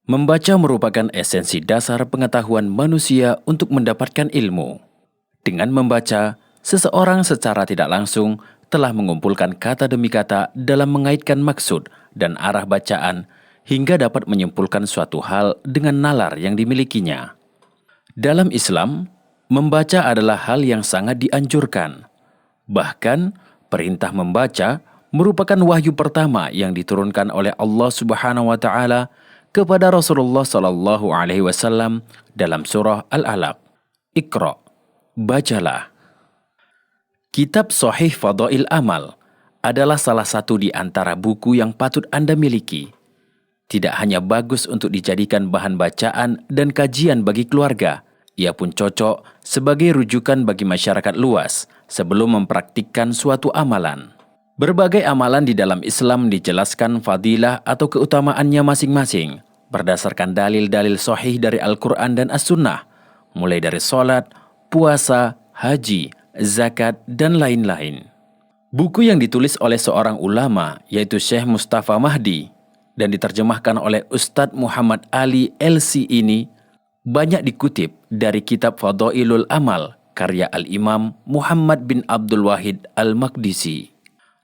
Membaca merupakan esensi dasar pengetahuan manusia untuk mendapatkan ilmu. Dengan membaca, seseorang secara tidak langsung telah mengumpulkan kata demi kata dalam mengaitkan maksud dan arah bacaan hingga dapat menyimpulkan suatu hal dengan nalar yang dimilikinya. Dalam Islam, membaca adalah hal yang sangat dianjurkan. Bahkan, perintah membaca merupakan wahyu pertama yang diturunkan oleh Allah Subhanahu wa taala kepada Rasulullah sallallahu alaihi wasallam dalam surah Al-Alaq. Iqra, bacalah. Kitab Shahih Fadail Amal adalah salah satu di antara buku yang patut Anda miliki. Tidak hanya bagus untuk dijadikan bahan bacaan dan kajian bagi keluarga, ia pun cocok sebagai rujukan bagi masyarakat luas sebelum mempraktikkan suatu amalan. Berbagai amalan di dalam Islam dijelaskan fadilah atau keutamaannya masing-masing berdasarkan dalil-dalil sahih dari Al-Quran dan As-Sunnah, mulai dari sholat, puasa, haji, zakat, dan lain-lain. Buku yang ditulis oleh seorang ulama yaitu Syekh Mustafa Mahdi dan diterjemahkan oleh Ustadz Muhammad Ali LC ini banyak dikutip dari kitab Fadailul Amal karya Al-Imam Muhammad bin Abdul Wahid Al-Maqdisi.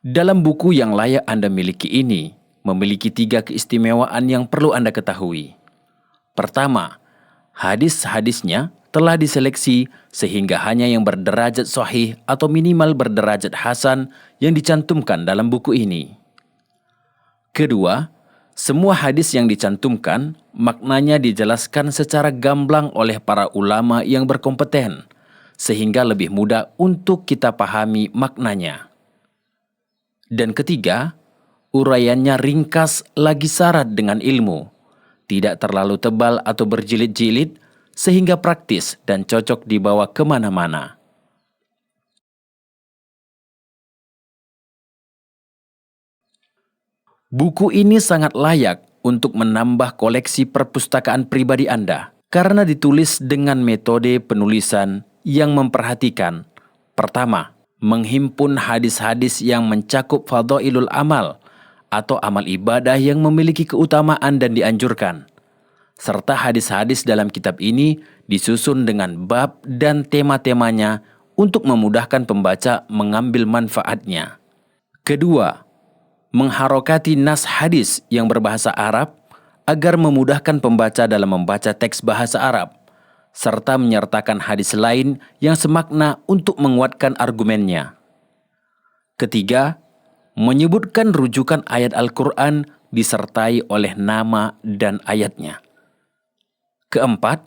Dalam buku yang layak Anda miliki ini, memiliki 3 keistimewaan yang perlu Anda ketahui. Pertama, hadis-hadisnya telah diseleksi sehingga hanya yang berderajat sahih atau minimal berderajat hasan yang dicantumkan dalam buku ini. Kedua, semua hadis yang dicantumkan maknanya dijelaskan secara gamblang oleh para ulama yang berkompeten, sehingga lebih mudah untuk kita pahami maknanya. Dan ketiga, uraiannya ringkas lagi syarat dengan ilmu, tidak terlalu tebal atau berjilid-jilid, sehingga praktis dan cocok dibawa kemana-mana. Buku ini sangat layak untuk menambah koleksi perpustakaan pribadi Anda, karena ditulis dengan metode penulisan yang memperhatikan, pertama, menghimpun hadis-hadis yang mencakup fadailul amal atau amal ibadah yang memiliki keutamaan dan dianjurkan. Serta hadis-hadis dalam kitab ini disusun dengan bab dan tema-temanya untuk memudahkan pembaca mengambil manfaatnya. Kedua, mengharokati nas hadis yang berbahasa Arab agar memudahkan pembaca dalam membaca teks bahasa Arab, serta menyertakan hadis lain yang semakna untuk menguatkan argumennya. Ketiga, menyebutkan rujukan ayat Al-Quran disertai oleh nama dan ayatnya. Keempat,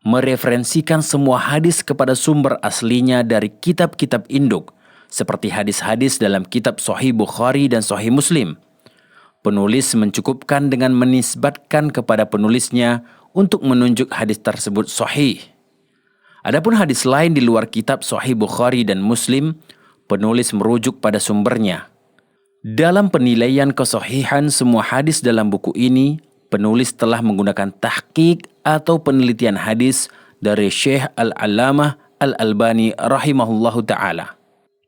mereferensikan semua hadis kepada sumber aslinya dari kitab-kitab induk, seperti hadis-hadis dalam kitab Sahih Bukhari dan Sahih Muslim. Penulis mencukupkan dengan menisbatkan kepada penulisnya untuk menunjuk hadis tersebut sahih. Adapun hadis lain di luar kitab Sahih Bukhari dan Muslim, penulis merujuk pada sumbernya. Dalam penilaian kesahihan semua hadis dalam buku ini, penulis telah menggunakan tahqiq atau penelitian hadis dari Syekh Al-Allamah Al-Albani rahimahullahu ta'ala.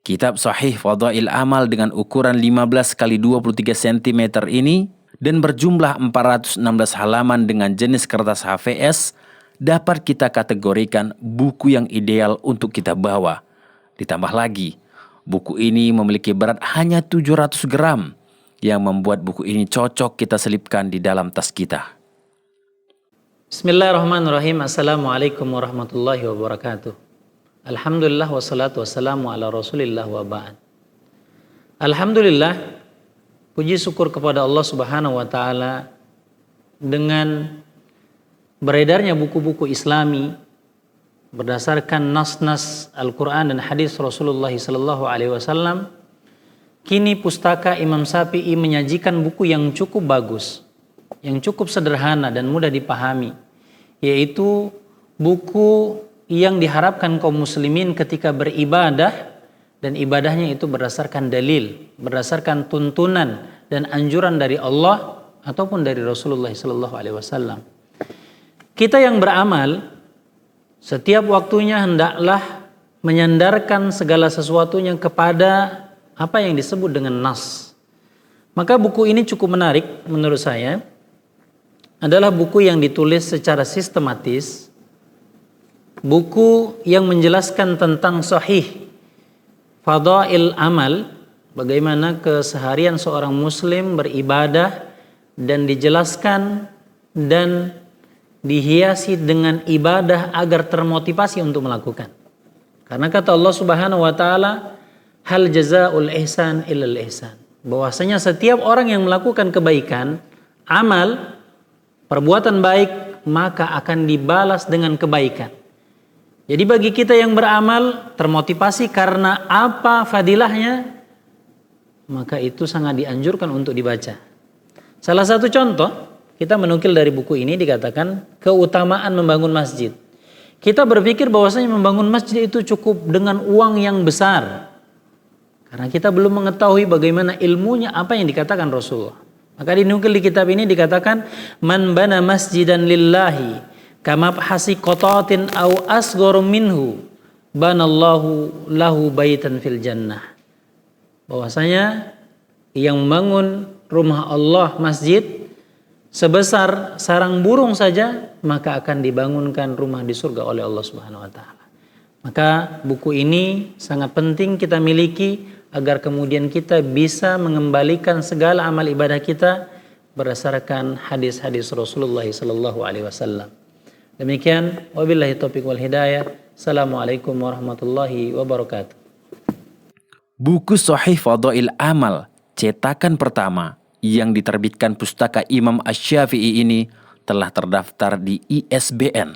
Kitab Sahih Fadail Amal dengan ukuran 15 x 23 cm ini dan berjumlah 416 halaman dengan jenis kertas HVS dapat kita kategorikan buku yang ideal untuk kita bawa. Ditambah lagi, buku ini memiliki berat hanya 700 gram yang membuat buku ini cocok kita selipkan di dalam tas kita. Bismillahirrahmanirrahim. Assalamualaikum warahmatullahi wabarakatuh. Alhamdulillah wassalatu wassalamu ala rasulillah wa ba'd. Alhamdulillah, puji syukur kepada Allah Subhanahu wa taala dengan beredarnya buku-buku Islami berdasarkan nas-nas Al-Qur'an dan hadis Rasulullah sallallahu alaihi wasallam. Kini pustaka Imam Syafi'i menyajikan buku yang cukup bagus, yang cukup sederhana dan mudah dipahami, yaitu buku yang diharapkan kaum muslimin ketika beribadah dan ibadahnya itu berdasarkan dalil, berdasarkan tuntunan dan anjuran dari Allah ataupun dari Rasulullah SAW. Kita yang beramal setiap waktunya hendaklah menyandarkan segala sesuatunya kepada apa yang disebut dengan nas. Maka buku ini cukup menarik menurut saya. adalah buku yang ditulis secara sistematis, buku yang menjelaskan tentang sahih fadail amal, bagaimana keseharian seorang muslim beribadah, dan dijelaskan dan dihiasi dengan ibadah agar termotivasi untuk melakukan. Karena kata Allah Subhanahu wa taala, hal jazaa'ul ihsan illal ihsan. Bahwasanya setiap orang yang melakukan kebaikan, amal, perbuatan baik, maka akan dibalas dengan kebaikan. Jadi bagi kita yang beramal, termotivasi karena apa fadilahnya, maka itu sangat dianjurkan untuk dibaca. Salah satu contoh, kita menukil dari buku ini dikatakan keutamaan membangun masjid. Kita berpikir bahwasanya membangun masjid itu cukup dengan uang yang besar. Karena kita belum mengetahui bagaimana ilmunya apa yang dikatakan Rasulullah. Maka dinukil di kitab ini dikatakan, man bana masjidan lillahi kama hasi qatatin au asgharu minhu banallahu lahu baitan fil jannah. Bahwasanya yang membangun rumah Allah, masjid, sebesar sarang burung saja, maka akan dibangunkan rumah di surga oleh Allah Subhanahu wa taala. Maka buku ini sangat penting kita miliki agar kemudian kita bisa mengembalikan segala amal ibadah kita berdasarkan hadis-hadis Rasulullah sallallahu alaihi wasallam. Demikian, wabillahi taufiq wal hidayah. Assalamualaikum warahmatullahi wabarakatuh. Buku Sahih Fadail Amal cetakan pertama yang diterbitkan Pustaka Imam Asy-Syafi'i ini telah terdaftar di ISBN.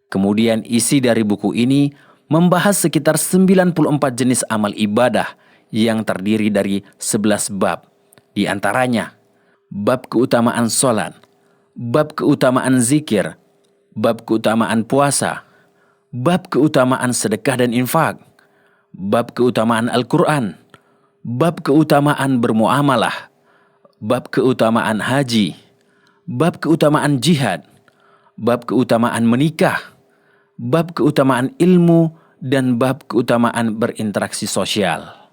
Kemudian isi dari buku ini membahas sekitar 94 jenis amal ibadah yang terdiri dari 11 bab. Di antaranya, bab keutamaan sholat, bab keutamaan zikir, bab keutamaan puasa, bab keutamaan sedekah dan infak, bab keutamaan Al-Quran, bab keutamaan bermuamalah, bab keutamaan haji, bab keutamaan jihad, bab keutamaan menikah, bab keutamaan ilmu, dan bab keutamaan berinteraksi sosial.